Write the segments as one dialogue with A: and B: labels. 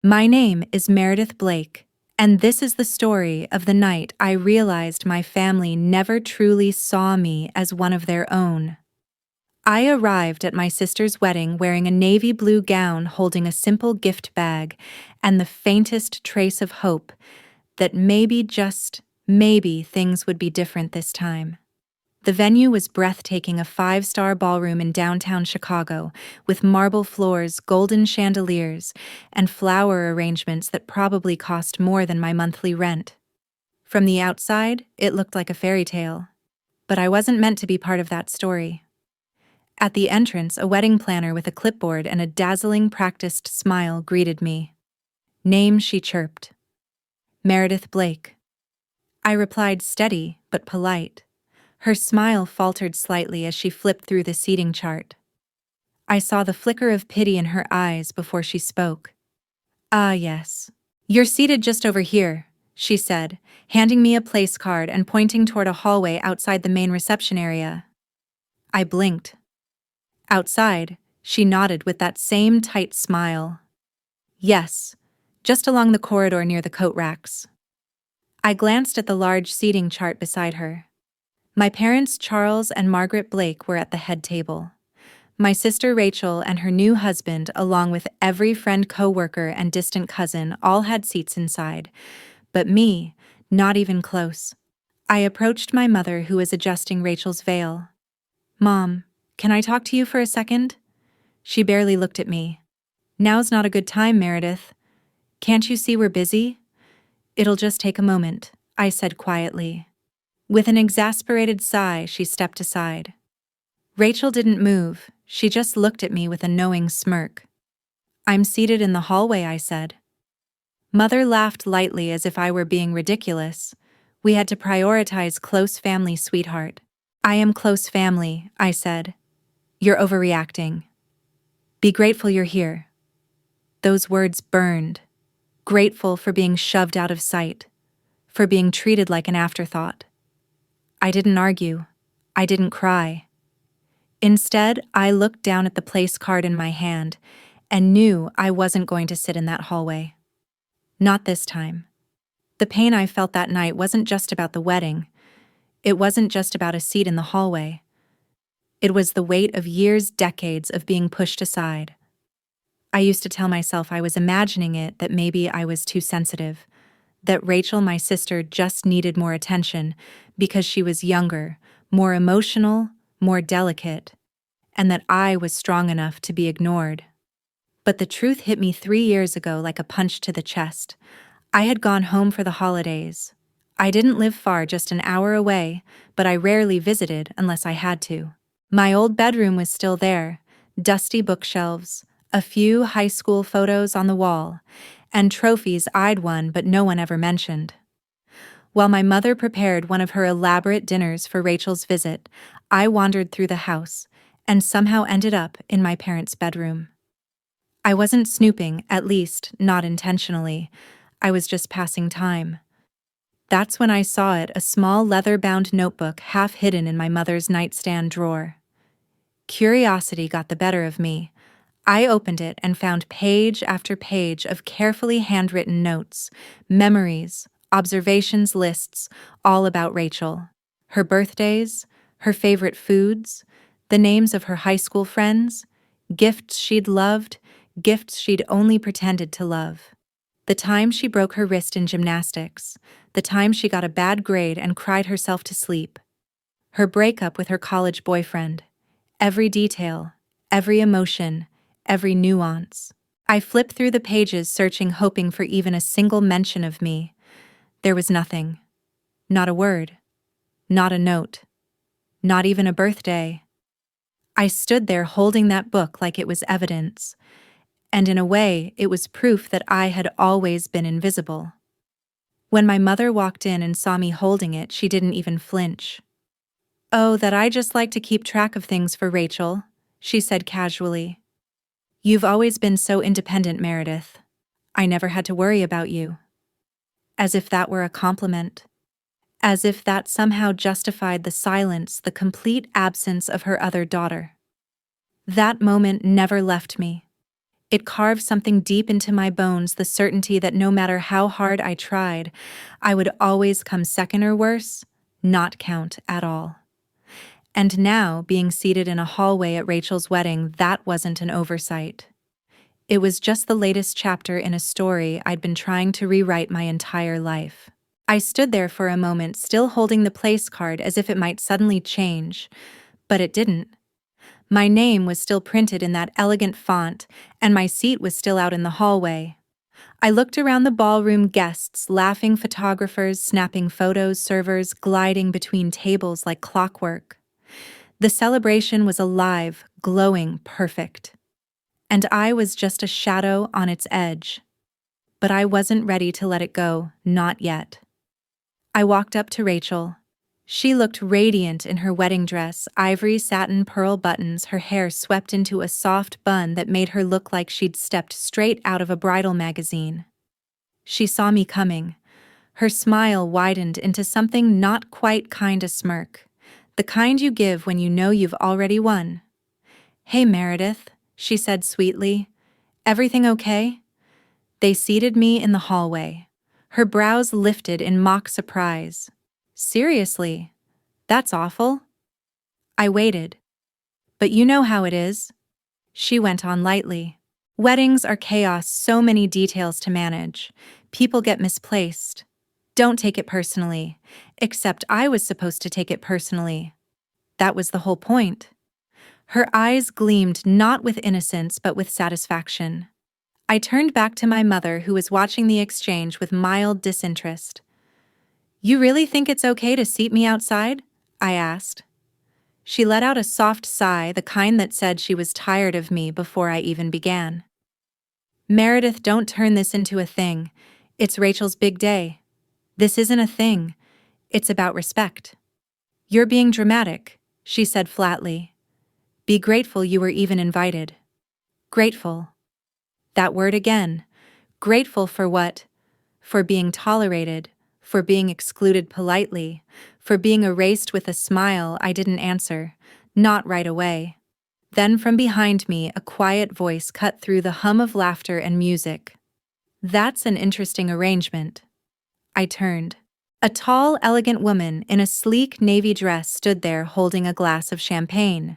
A: My name is Meredith Blake, and this is the story of the night I realized my family never truly saw me as one of their own. I arrived at my sister's wedding wearing a navy blue gown holding a simple gift bag and the faintest trace of hope that maybe, just maybe, things would be different this time. The venue was breathtaking, a five-star ballroom in downtown Chicago, with marble floors, golden chandeliers, and flower arrangements that probably cost more than my monthly rent. From the outside, it looked like a fairy tale. But I wasn't meant to be part of that story. At the entrance, a wedding planner with a clipboard and a dazzling, practiced smile greeted me. "Name," she chirped. "Meredith Blake." I replied, steady but polite. Her smile faltered slightly as she flipped through the seating chart. I saw the flicker of pity in her eyes before she spoke. "Ah, yes. You're seated just over here," she said, handing me a place card and pointing toward a hallway outside the main reception area. I blinked. Outside, she nodded with that same tight smile. "Yes, just along the corridor near the coat racks." I glanced at the large seating chart beside her. My parents, Charles and Margaret Blake, were at the head table. My sister Rachel and her new husband, along with every friend, co-worker, and distant cousin, all had seats inside. But me, not even close. I approached my mother, who was adjusting Rachel's veil. "Mom, can I talk to you for a second?" She barely looked at me. "Now's not a good time, Meredith. Can't you see we're busy?" "It'll just take a moment," I said quietly. With an exasperated sigh, she stepped aside. Rachel didn't move, she just looked at me with a knowing smirk. "I'm seated in the hallway," I said. Mother laughed lightly as if I were being ridiculous. "We had to prioritize close family, sweetheart." "I am close family," I said. "You're overreacting. Be grateful you're here." Those words burned. Grateful for being shoved out of sight, for being treated like an afterthought. I didn't argue. I didn't cry. Instead, I looked down at the place card in my hand and knew I wasn't going to sit in that hallway. Not this time. The pain I felt that night wasn't just about the wedding. It wasn't just about a seat in the hallway. It was the weight of years, decades of being pushed aside. I used to tell myself I was imagining it, that maybe I was too sensitive, that Rachel, my sister, just needed more attention because she was younger, more emotional, more delicate, and that I was strong enough to be ignored. But the truth hit me 3 years ago like a punch to the chest. I had gone home for the holidays. I didn't live far, just an hour away, but I rarely visited unless I had to. My old bedroom was still there, dusty bookshelves, a few high school photos on the wall, and trophies I'd won but no one ever mentioned. While my mother prepared one of her elaborate dinners for Rachel's visit, I wandered through the house and somehow ended up in my parents' bedroom. I wasn't snooping, at least not intentionally. I was just passing time. That's when I saw it, a small leather-bound notebook half hidden in my mother's nightstand drawer. Curiosity got the better of me. I opened it and found page after page of carefully handwritten notes, memories, observations, lists, all about Rachel. Her birthdays, her favorite foods, the names of her high school friends, gifts she'd loved, gifts she'd only pretended to love. The time she broke her wrist in gymnastics, the time she got a bad grade and cried herself to sleep. Her breakup with her college boyfriend. Every detail, every emotion, every nuance. I flipped through the pages, searching, hoping for even a single mention of me. There was nothing. Not a word. Not a note. Not even a birthday. I stood there holding that book like it was evidence, and in a way, it was proof that I had always been invisible. When my mother walked in and saw me holding it, she didn't even flinch. "Oh, that I just like to keep track of things for Rachel," she said casually. "You've always been so independent, Meredith. I never had to worry about you." As if that were a compliment. As if that somehow justified the silence, the complete absence of her other daughter. That moment never left me. It carved something deep into my bones, the certainty that no matter how hard I tried, I would always come second or worse, not count at all. And now, being seated in a hallway at Rachel's wedding, that wasn't an oversight. It was just the latest chapter in a story I'd been trying to rewrite my entire life. I stood there for a moment, still holding the place card as if it might suddenly change, but it didn't. My name was still printed in that elegant font, and my seat was still out in the hallway. I looked around the ballroom, guests, laughing photographers, snapping photos, servers gliding between tables like clockwork. The celebration was alive, glowing, perfect. And I was just a shadow on its edge. But I wasn't ready to let it go, not yet. I walked up to Rachel. She looked radiant in her wedding dress, ivory satin pearl buttons, her hair swept into a soft bun that made her look like she'd stepped straight out of a bridal magazine. She saw me coming. Her smile widened into something not quite kind, a smirk, the kind you give when you know you've already won. "Hey, Meredith," she said sweetly. "Everything okay?" They seated me in the hallway. Her brows lifted in mock surprise. "Seriously? That's awful." I waited. "But you know how it is." She went on lightly. "Weddings are chaos, so many details to manage. People get misplaced. Don't take it personally. Except I was supposed to take it personally. That was the whole point." Her eyes gleamed not with innocence but with satisfaction. I turned back to my mother, who was watching the exchange with mild disinterest. "You really think it's okay to seat me outside?" I asked. She let out a soft sigh, the kind that said she was tired of me before I even began. "Meredith, don't turn this into a thing. It's Rachel's big day. This isn't a thing. It's about respect." "You're being dramatic," she said flatly. "Be grateful you were even invited." Grateful. That word again. Grateful for what? For being tolerated, for being excluded politely, for being erased with a smile. I didn't answer, not right away. Then from behind me, a quiet voice cut through the hum of laughter and music. "That's an interesting arrangement." I turned. A tall, elegant woman in a sleek navy dress stood there holding a glass of champagne.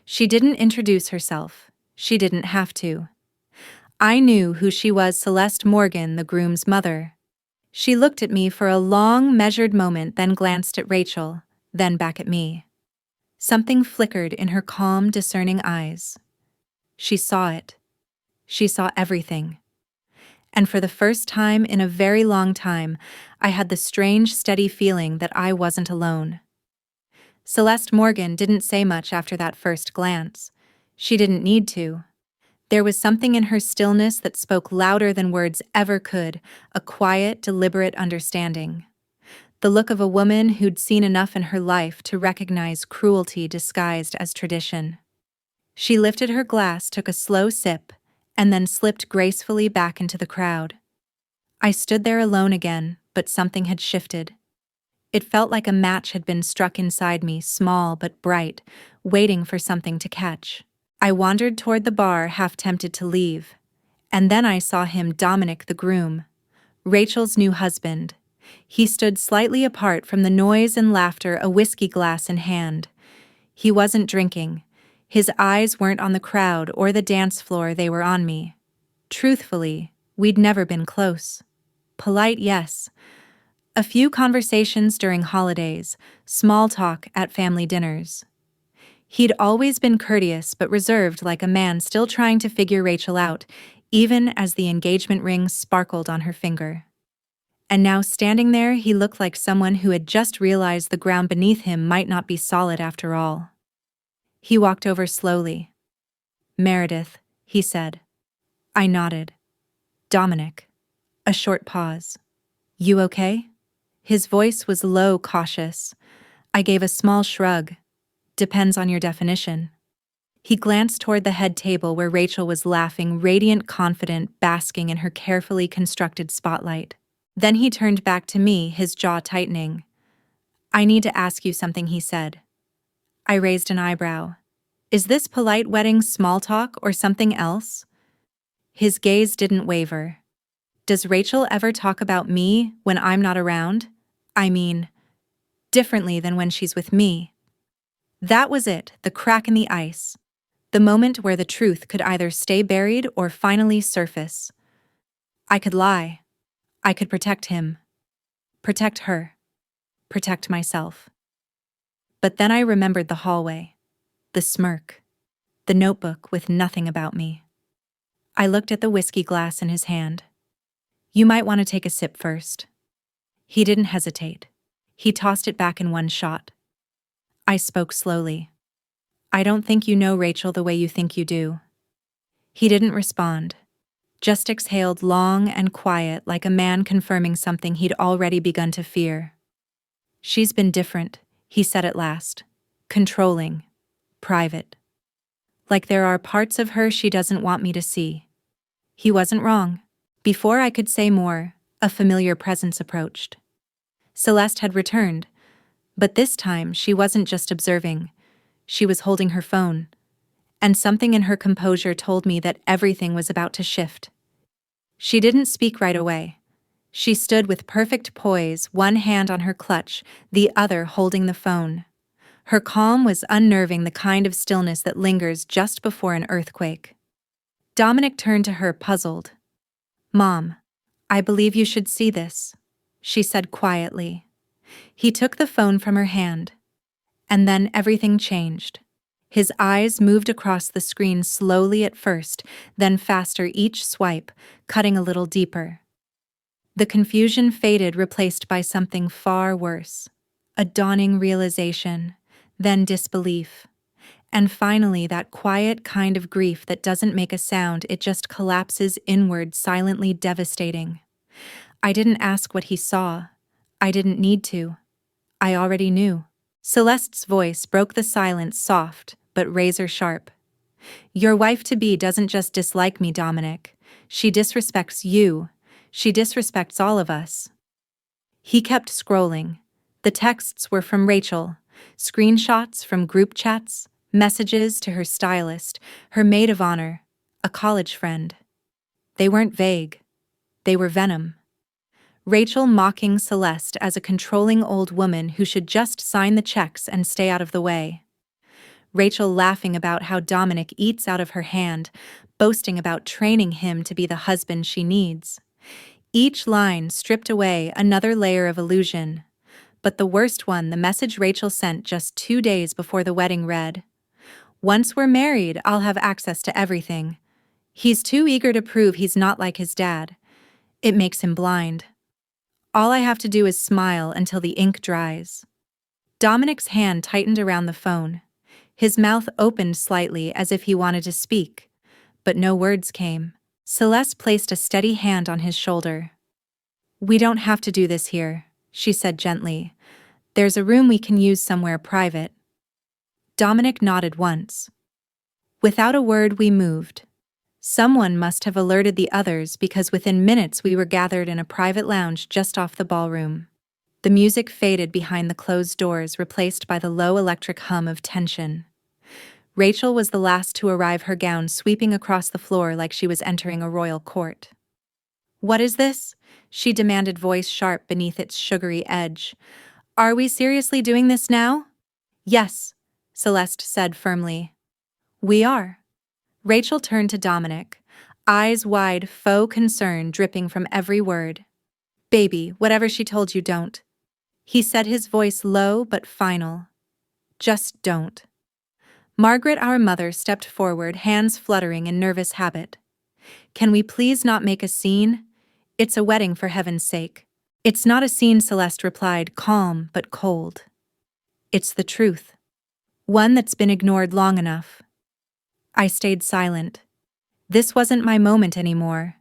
A: She didn't introduce herself. She didn't have to. I knew who she was: Celeste Morgan, the groom's mother. She looked at me for a long, measured moment, then glanced at Rachel, then back at me. Something flickered in her calm, discerning eyes. She saw it. She saw everything. And for the first time in a very long time, I had the strange, steady feeling that I wasn't alone. Celeste Morgan didn't say much after that first glance. She didn't need to. There was something in her stillness that spoke louder than words ever could, a quiet, deliberate understanding. The look of a woman who'd seen enough in her life to recognize cruelty disguised as tradition. She lifted her glass, took a slow sip, and then slipped gracefully back into the crowd. I stood there alone again, but something had shifted. It felt like a match had been struck inside me, small but bright, waiting for something to catch. I wandered toward the bar, half tempted to leave. And then I saw him, Dominic, the groom, Rachel's new husband. He stood slightly apart from the noise and laughter, a whiskey glass in hand. He wasn't drinking. His eyes weren't on the crowd or the dance floor, they were on me. Truthfully, we'd never been close. Polite, yes. A few conversations during holidays, small talk at family dinners. He'd always been courteous but reserved, like a man still trying to figure Rachel out, even as the engagement ring sparkled on her finger. And now standing there, he looked like someone who had just realized the ground beneath him might not be solid after all. He walked over slowly. "Meredith," he said. I nodded. "Dominic." A short pause. "You okay?" His voice was low, cautious. I gave a small shrug. "Depends on your definition." He glanced toward the head table where Rachel was laughing, radiant, confident, basking in her carefully constructed spotlight. Then he turned back to me, his jaw tightening. "I need to ask you something," he said. I raised an eyebrow. "Is this polite wedding small talk or something else?" His gaze didn't waver. Does Rachel ever talk about me when I'm not around? I mean, differently than when she's with me. That was it, the crack in the ice. The moment where the truth could either stay buried or finally surface. I could lie. I could protect him. Protect her. Protect myself. But then I remembered the hallway. The smirk. The notebook with nothing about me. I looked at the whiskey glass in his hand. You might want to take a sip first. He didn't hesitate. He tossed it back in one shot. I spoke slowly. I don't think you know Rachel the way you think you do. He didn't respond, just exhaled long and quiet like a man confirming something he'd already begun to fear. She's been different, he said at last. Controlling. Private. Like there are parts of her she doesn't want me to see. He wasn't wrong. Before I could say more, a familiar presence approached. Celeste had returned, but this time she wasn't just observing. She was holding her phone, and something in her composure told me that everything was about to shift. She didn't speak right away. She stood with perfect poise, one hand on her clutch, the other holding the phone. Her calm was unnerving, the kind of stillness that lingers just before an earthquake. Dominic turned to her, puzzled. "Mom, I believe you should see this," she said quietly. He took the phone from her hand. And then everything changed. His eyes moved across the screen slowly at first, then faster each swipe, cutting a little deeper. The confusion faded, replaced by something far worse. A dawning realization, then disbelief. And finally that quiet kind of grief that doesn't make a sound, it just collapses inward, silently devastating. I didn't ask what he saw. I didn't need to. I already knew. Celeste's voice broke the silence, soft but razor-sharp. Your wife-to-be doesn't just dislike me, Dominic. She disrespects you. She disrespects all of us. He kept scrolling. The texts were from Rachel, screenshots from group chats, messages to her stylist, her maid of honor, a college friend. They weren't vague. They were venom. Rachel mocking Celeste as a controlling old woman who should just sign the checks and stay out of the way. Rachel laughing about how Dominic eats out of her hand, boasting about training him to be the husband she needs. Each line stripped away another layer of illusion. But the worst one, the message Rachel sent just 2 days before the wedding read, "Once we're married, I'll have access to everything." He's too eager to prove he's not like his dad. It makes him blind. All I have to do is smile until the ink dries. Dominic's hand tightened around the phone. His mouth opened slightly as if he wanted to speak, but no words came. Celeste placed a steady hand on his shoulder. "We don't have to do this here," she said gently. "There's a room we can use somewhere private." Dominic nodded once. Without a word, we moved. Someone must have alerted the others because within minutes we were gathered in a private lounge just off the ballroom. The music faded behind the closed doors, replaced by the low electric hum of tension. Rachel was the last to arrive, her gown sweeping across the floor like she was entering a royal court. "What is this?" she demanded, voice sharp beneath its sugary edge. "Are we seriously doing this now?" "Yes," Celeste said firmly. "We are." Rachel turned to Dominic, eyes wide, faux concern dripping from every word. "Baby, whatever she told you, don't." He said, his voice low but final. "Just don't." Margaret, our mother, stepped forward, hands fluttering in nervous habit. "Can we please not make a scene? It's a wedding, for heaven's sake." "It's not a scene," Celeste replied, calm but cold. "It's the truth. One that's been ignored long enough." I stayed silent. This wasn't my moment anymore.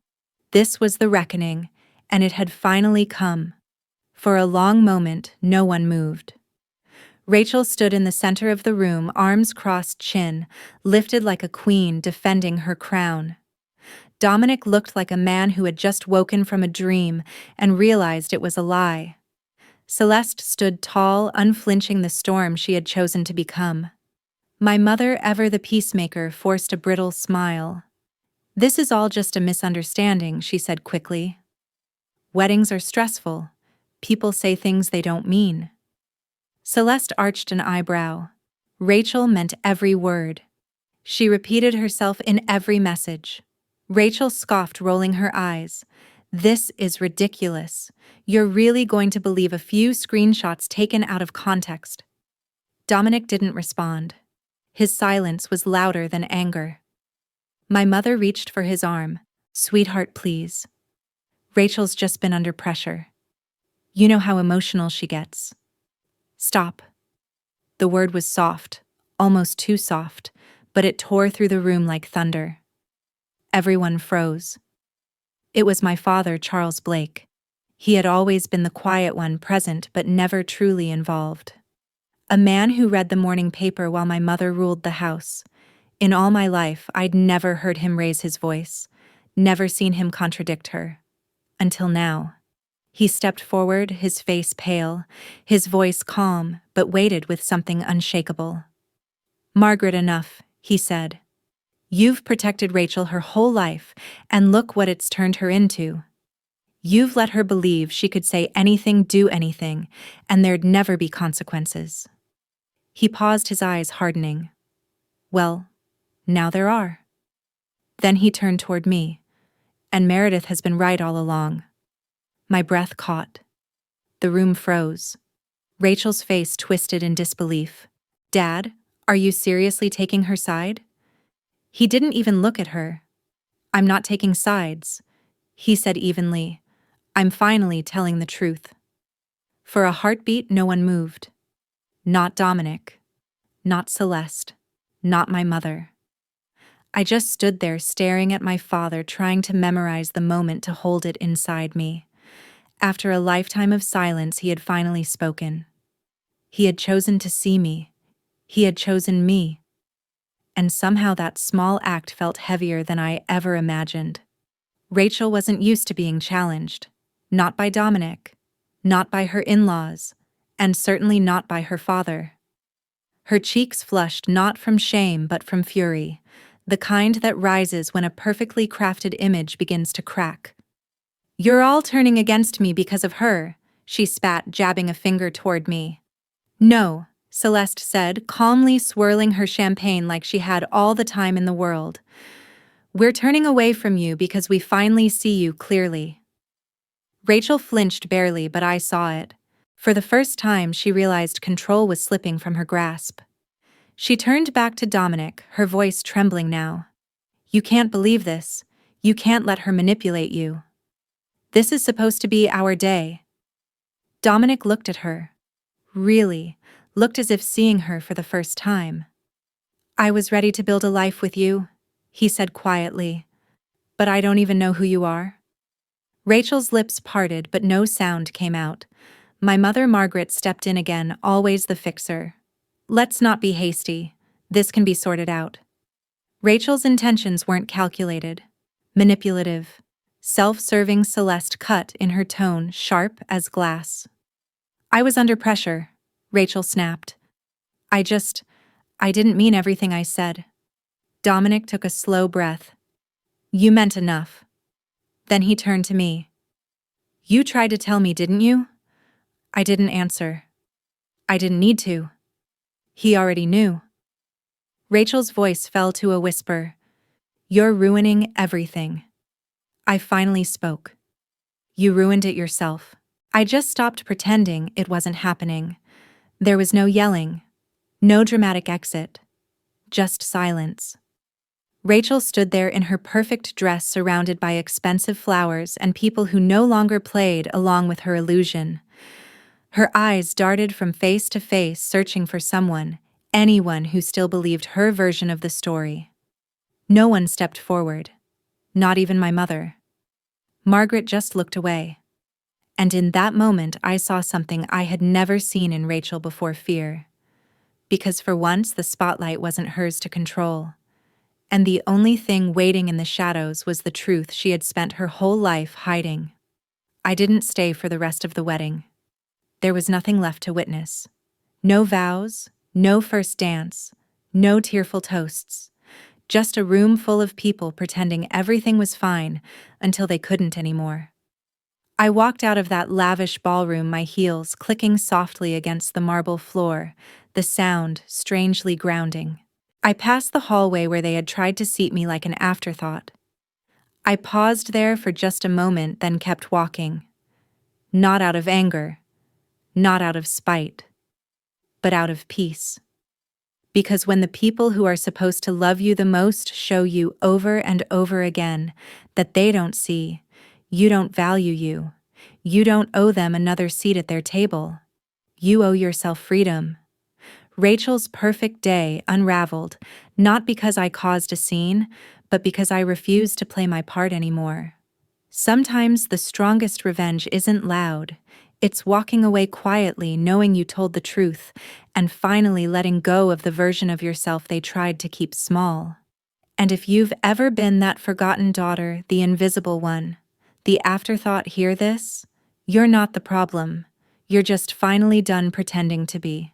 A: This was the reckoning, and it had finally come. For a long moment, no one moved. Rachel stood in the center of the room, arms crossed, chin lifted like a queen defending her crown. Dominic looked like a man who had just woken from a dream and realized it was a lie. Celeste stood tall, unflinching, the storm she had chosen to become. My mother, ever the peacemaker, forced a brittle smile. This is all just a misunderstanding, she said quickly. Weddings are stressful. People say things they don't mean. Celeste arched an eyebrow. Rachel meant every word. She repeated herself in every message. Rachel scoffed, rolling her eyes. This is ridiculous. You're really going to believe a few screenshots taken out of context. Dominic didn't respond. His silence was louder than anger. My mother reached for his arm. Sweetheart, please. Rachel's just been under pressure. You know how emotional she gets. Stop. The word was soft, almost too soft, but it tore through the room like thunder. Everyone froze. It was my father, Charles Blake. He had always been the quiet one, present but never truly involved. A man who read the morning paper while my mother ruled the house. In all my life, I'd never heard him raise his voice, never seen him contradict her. Until now. He stepped forward, his face pale, his voice calm, but weighted with something unshakable. Margaret, enough, he said. You've protected Rachel her whole life, and look what it's turned her into. You've let her believe she could say anything, do anything, and there'd never be consequences. He paused, his eyes hardening. Well, now there are. Then he turned toward me. And Meredith has been right all along. My breath caught. The room froze. Rachel's face twisted in disbelief. Dad, are you seriously taking her side? He didn't even look at her. I'm not taking sides, he said evenly. I'm finally telling the truth. For a heartbeat, no one moved. Not Dominic. Not Celeste. Not my mother. I just stood there staring at my father, trying to memorize the moment to hold it inside me. After a lifetime of silence, he had finally spoken. He had chosen to see me. He had chosen me. And somehow that small act felt heavier than I ever imagined. Rachel wasn't used to being challenged. Not by Dominic. Not by her in-laws. And certainly not by her father. Her cheeks flushed not from shame but from fury. The kind that rises when a perfectly crafted image begins to crack. You're all turning against me because of her, she spat, jabbing a finger toward me. No, Celeste said, calmly swirling her champagne like she had all the time in the world. We're turning away from you because we finally see you clearly. Rachel flinched barely, but I saw it. For the first time, she realized control was slipping from her grasp. She turned back to Dominic, her voice trembling now. You can't believe this. You can't let her manipulate you. This is supposed to be our day. Dominic looked at her. Really, looked as if seeing her for the first time. I was ready to build a life with you, he said quietly. But I don't even know who you are. Rachel's lips parted, but no sound came out. My mother Margaret stepped in again, always the fixer. Let's not be hasty. This can be sorted out. Rachel's intentions weren't calculated. Manipulative. Self-serving. Celeste cut in her tone, sharp as glass. I was under pressure, Rachel snapped. I didn't mean everything I said. Dominic took a slow breath. You meant enough. Then he turned to me. You tried to tell me, didn't you? I didn't answer. I didn't need to. He already knew. Rachel's voice fell to a whisper. You're ruining everything. I finally spoke. You ruined it yourself. I just stopped pretending it wasn't happening. There was no yelling, no dramatic exit, just silence. Rachel stood there in her perfect dress, surrounded by expensive flowers and people who no longer played along with her illusion. Her eyes darted from face to face, searching for someone, anyone who still believed her version of the story. No one stepped forward, not even my mother. Margaret just looked away. And in that moment, I saw something I had never seen in Rachel before: fear. Because for once, the spotlight wasn't hers to control. And the only thing waiting in the shadows was the truth she had spent her whole life hiding. I didn't stay for the rest of the wedding. There was nothing left to witness. No vows, no first dance, no tearful toasts. Just a room full of people pretending everything was fine until they couldn't anymore. I walked out of that lavish ballroom, my heels clicking softly against the marble floor, the sound strangely grounding. I passed the hallway where they had tried to seat me like an afterthought. I paused there for just a moment, then kept walking. Not out of anger, not out of spite, but out of peace. Because when the people who are supposed to love you the most show you over and over again that they don't see, you don't value you, you don't owe them another seat at their table, you owe yourself freedom. Rachel's perfect day unraveled, not because I caused a scene, but because I refused to play my part anymore. Sometimes the strongest revenge isn't loud. It's walking away quietly, knowing you told the truth, and finally letting go of the version of yourself they tried to keep small. And if you've ever been that forgotten daughter, the invisible one, the afterthought, hear this? You're not the problem. You're just finally done pretending to be.